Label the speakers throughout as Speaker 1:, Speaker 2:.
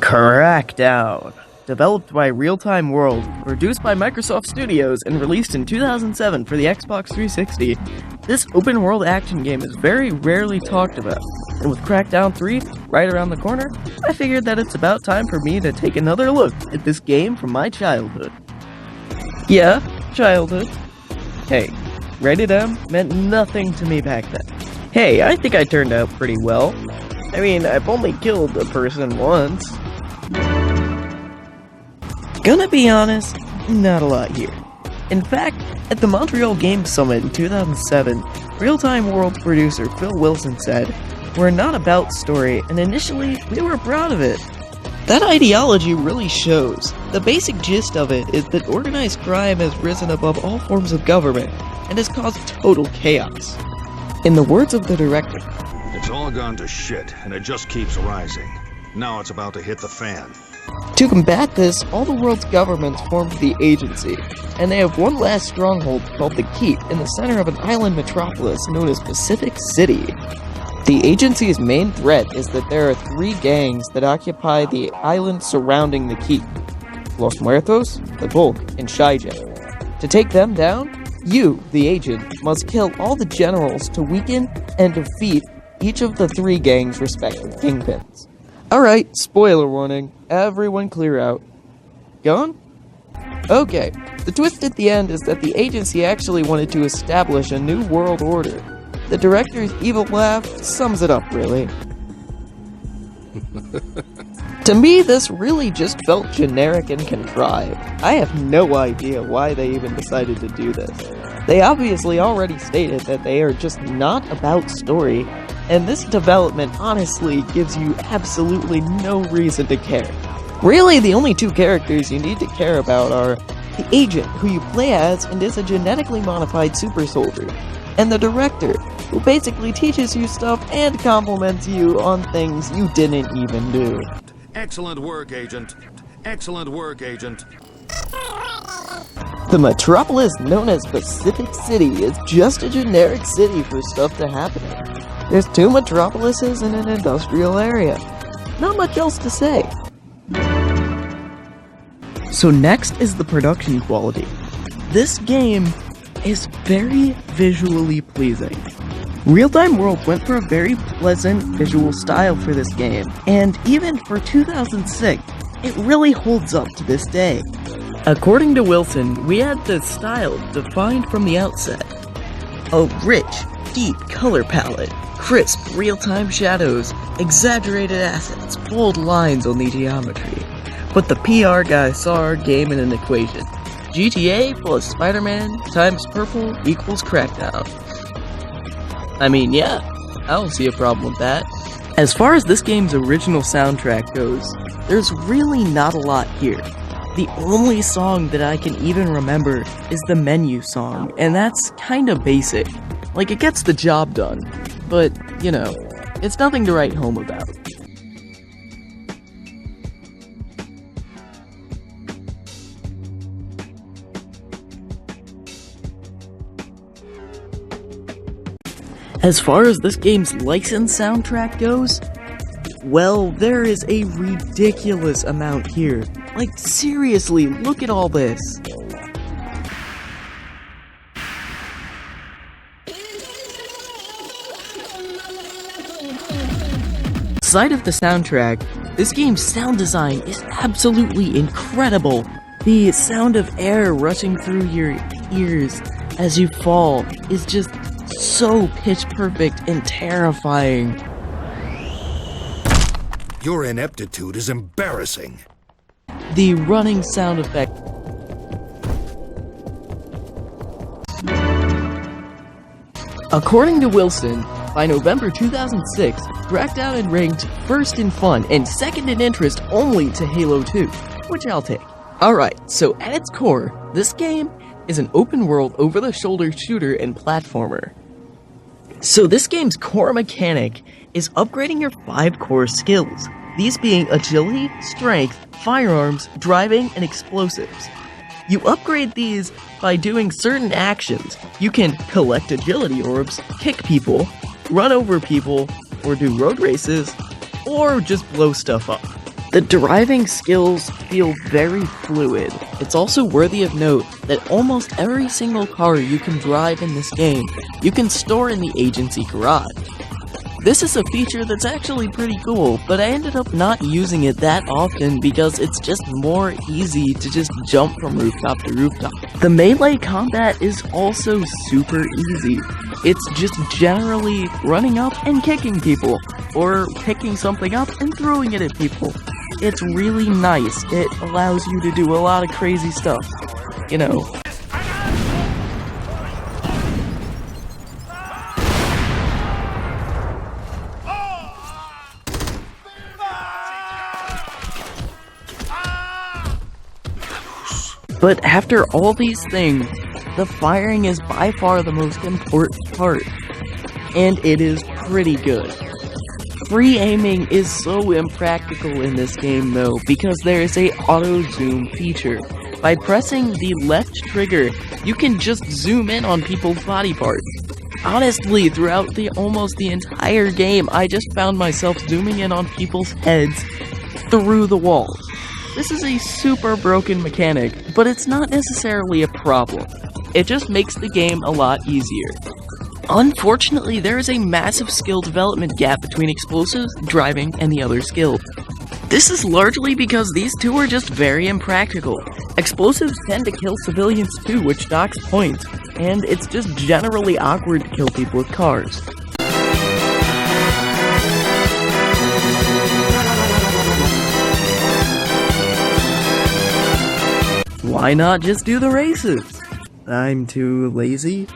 Speaker 1: Crackdown. Developed by Real-Time World, produced by Microsoft Studios, and released in 2007 for the Xbox 360, this open-world action game is very rarely talked about, and with Crackdown 3 right around the corner, I figured that it's about time for me to take another look at this game from my childhood. Yeah, childhood. Hey, rated M meant nothing to me back then. Hey, I think I turned out pretty well. I mean, I've only killed a person once. Gonna be honest, not a lot here. In fact, at the Montreal Games Summit in 2007, Real-Time World's producer Phil Wilson said, "We're not about story, and initially, we were proud of it." That ideology really shows. The basic gist of it is that organized crime has risen above all forms of government, and has caused total chaos. In the words of the director,
Speaker 2: "It's all gone to shit, and it just keeps rising. Now it's about to hit the fan."
Speaker 1: To combat this, all the world's governments formed the Agency, and they have one last stronghold called the Keep in the center of an island metropolis known as Pacific City. The Agency's main threat is that there are 3 gangs that occupy the island surrounding the Keep: Los Muertos, the Bulk, and Shijek. To take them down, you, the agent, must kill all the generals to weaken and defeat each of the 3 gangs' respective kingpins. Alright, spoiler warning. Everyone clear out. Gone? Okay, the twist at the end is that the Agency actually wanted to establish a new world order. The director's evil laugh sums it up, really. To me, this really just felt generic and contrived. I have no idea why they even decided to do this. They obviously already stated that they are just not about story, and this development honestly gives you absolutely no reason to care. Really, the only 2 characters you need to care about are the agent, who you play as and is a genetically modified super soldier, and the director, who basically teaches you stuff and compliments you on things you didn't even do.
Speaker 2: Excellent work, Agent. Excellent work, Agent.
Speaker 1: The metropolis known as Pacific City is just a generic city for stuff to happen in. There's 2 metropolises in an industrial area. Not much else to say. So next is the production quality. This game is very visually pleasing. Real-Time World went for a very pleasant visual style for this game, and even for 2006, it really holds up to this day. According to Wilson, we had the style defined from the outset. A rich, deep color palette, crisp, real-time shadows, exaggerated assets, bold lines on the geometry. But the PR guy saw our game in an equation. GTA plus Spider-Man times purple equals Crackdown. I mean, yeah, I don't see a problem with that. As far as this game's original soundtrack goes, there's really not a lot here. The only song that I can even remember is the menu song, and that's kinda basic. Like, it gets the job done, but, you know, it's nothing to write home about. As far as this game's licensed soundtrack goes, well, there is a ridiculous amount here. Like, seriously, look at all this. Aside of the soundtrack, this game's sound design is absolutely incredible. The sound of air rushing through your ears as you fall is just so pitch perfect and terrifying.
Speaker 2: Your ineptitude is embarrassing.
Speaker 1: The running sound effect. According to Wilson, by November 2006, Crackdown had ranked first in fun and second in interest only to Halo 2, which I'll take. Alright, so at its core, this game is an open-world, over-the-shoulder shooter and platformer. So this game's core mechanic is upgrading your 5 core skills, these being agility, strength, firearms, driving, and explosives. You upgrade these by doing certain actions. You can collect agility orbs, kick people, run over people, or do road races, or just blow stuff up. The driving skills feel very fluid. It's also worthy of note that almost every single car you can drive in this game, you can store in the agency garage. This is a feature that's actually pretty cool, but I ended up not using it that often because it's just more easy to just jump from rooftop to rooftop. The melee combat is also super easy. It's just generally running up and kicking people, or picking something up and throwing it at people. It's really nice. It allows you to do a lot of crazy stuff, you know. But after all these things, the firing is by far the most important part, and it is pretty good. Free aiming is so impractical in this game though, because there is a auto zoom feature. By pressing the left trigger, you can just zoom in on people's body parts. Honestly, throughout almost the entire game, I just found myself zooming in on people's heads through the walls. This is a super broken mechanic, but it's not necessarily a problem. It just makes the game a lot easier. Unfortunately, there is a massive skill development gap between explosives, driving, and the other skills. This is largely because these two are just very impractical. Explosives tend to kill civilians too, which docks points, and it's just generally awkward to kill people with cars. Why not just do the races? I'm too lazy.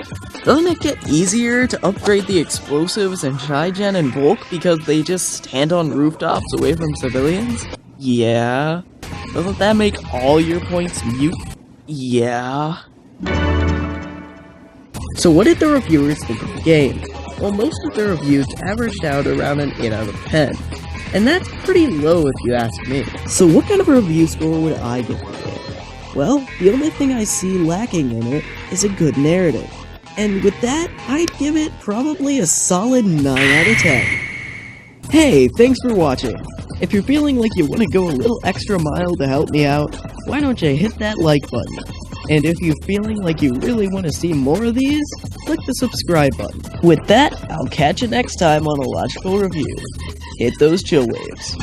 Speaker 1: Doesn't it get easier to upgrade the explosives in Shygen and Bulk because they just stand on rooftops away from civilians? Yeah. Doesn't that make all your points mute? Yeah. So what did the reviewers think of the game? Well, most of the reviews averaged out around an 8 out of 10. And that's pretty low if you ask me. So what kind of a review score would I give the game? Well, the only thing I see lacking in it is a good narrative. And with that, I'd give it probably a solid 9 out of 10. Hey, thanks for watching. If you're feeling like you want to go a little extra mile to help me out, why don't you hit that like button? And if you're feeling like you really want to see more of these, click the subscribe button. With that, I'll catch you next time on a logical review. Hit those chill waves.